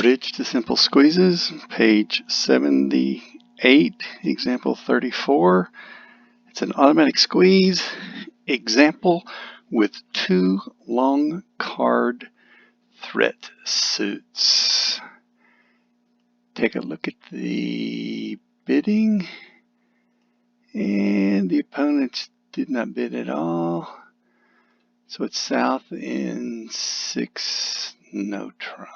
Bridge to Simple Squeezes, page 78, example 34. It's an automatic squeeze example with two long card threat suits. Take a look at the bidding, and the opponents did not bid at all. So it's south in 6, no trump.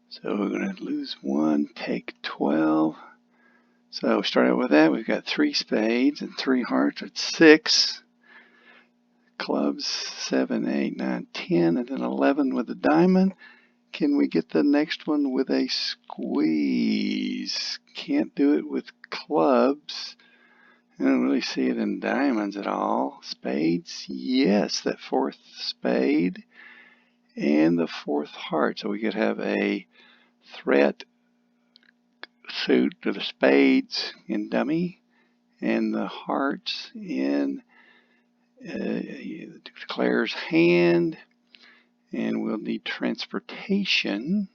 So we're going to lose 1, take 12. So we start out with that. We've got 3 spades and 3 hearts at 6. Clubs 7, 8, 9, 10, and then 11 with a diamond. Can we get the next one with a squeeze? Can't do it with clubs. I don't really see it in diamonds at all. Spades, yes, that 4th spade and the 4th heart. So we could have a threat suit to the spades in dummy and the hearts in declares hand, and we'll need transportation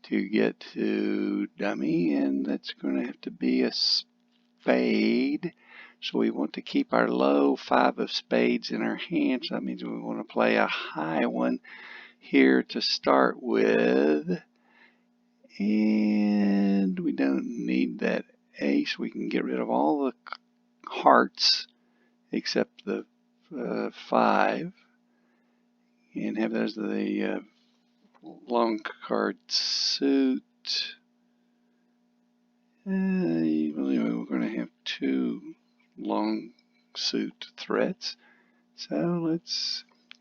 to get to dummy, and that's going to have to be a spade. So we want to keep our low 5 of spades in our hand, so that means we want to play a high one here to start with. And we don't need that ace. We can get rid of all the hearts except the 5 and have that as the long card suit. Anyway, we're going to have 2 long suit threats. So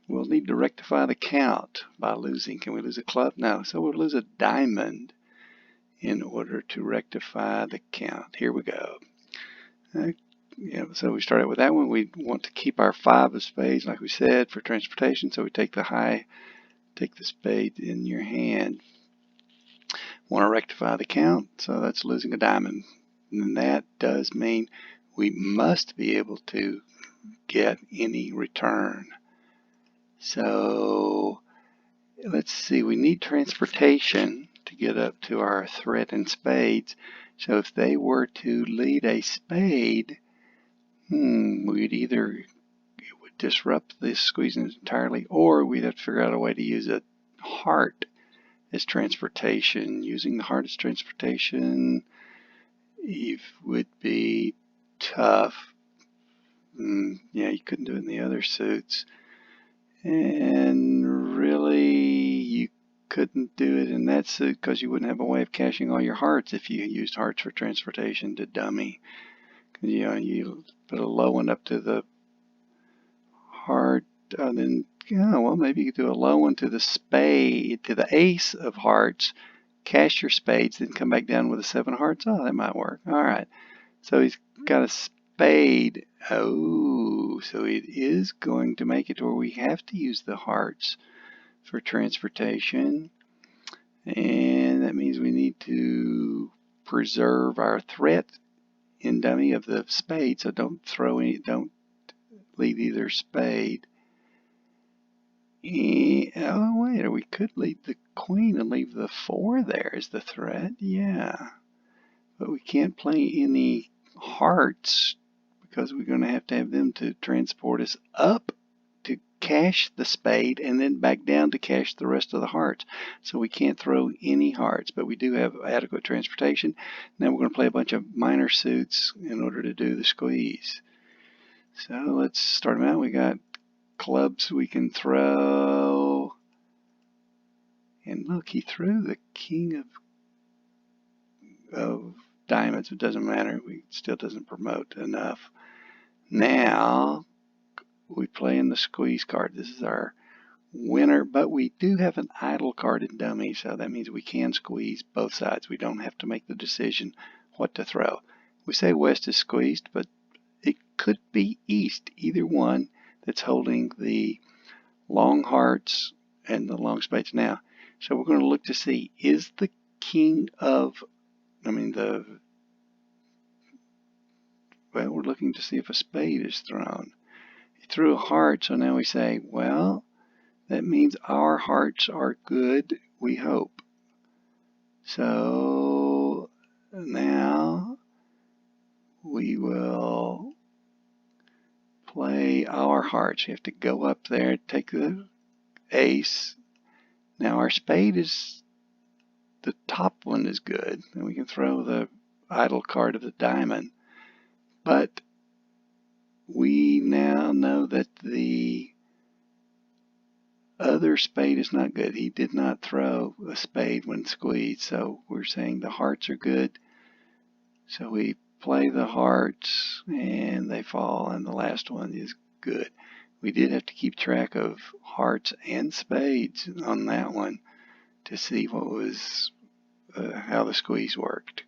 we'll need to rectify the count by losing. Can we lose a club? No. So we'll lose a diamond in order to rectify the count. Here we go. So we start out with that one. We want to keep our 5 of spades, like we said, for transportation. So we take the spade in your hand. Want to rectify the count, so that's losing a diamond. And that does mean we must be able to get any return. So let's see, we need transportation to get up to our threat and spades. So if they were to lead a spade, we'd either, it would disrupt this squeezing entirely, or we'd have to figure out a way to use a heart as transportation. Using the heart as transportation, it would be tough. Yeah, you couldn't do it in the other suits. And really, you couldn't do it in that suit because you wouldn't have a way of cashing all your hearts if you used hearts for transportation to dummy. Because you put a low one up to the heart, then well, maybe you could do a low one to the spade, to the ace of hearts, cash your spades, then come back down with a 7 of hearts. Oh, that might work. All right. So he's got a spade. Oh, so it is going to make it where we have to use the hearts for transportation. And that means we need to preserve our threat in dummy of the spade. So don't leave either spade. Oh wait, we could leave the queen and leave the 4 there as the threat. Yeah, but we can't play any hearts because we're going to have them to transport us up to cash the spade and then back down to cash the rest of the hearts. So we can't throw any hearts, but we do have adequate transportation. Now we're going to play a bunch of minor suits in order to do the squeeze. So let's start them out. We got clubs we can throw, and look, he threw the king of diamonds. It doesn't matter, it still doesn't promote enough. Now we play in the squeeze card. This is our winner, but we do have an idle card in dummy, so that means we can squeeze both sides. We don't have to make the decision what to throw. We say west is squeezed, but it could be east, either one that's holding the long hearts and the long spades now. So we're going to look to see, is the king of, we're looking to see if a spade is thrown. He threw a heart, so now we say, well, that means our hearts are good. we hope. So now we will play our hearts. You have to go up there, take the ace. Now our spade is, the top one is good, and we can throw the idle card of the diamond. But we now know that the other spade is not good. He did not throw a spade when squeezed, so we're saying the hearts are good. So we play the hearts and they fall, and the last one is good. We did have to keep track of hearts and spades on that one to see what was how the squeeze worked.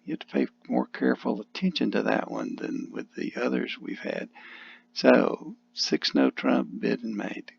You have to pay more careful attention to that one than with the others we've had. So 6 no trump bid and made.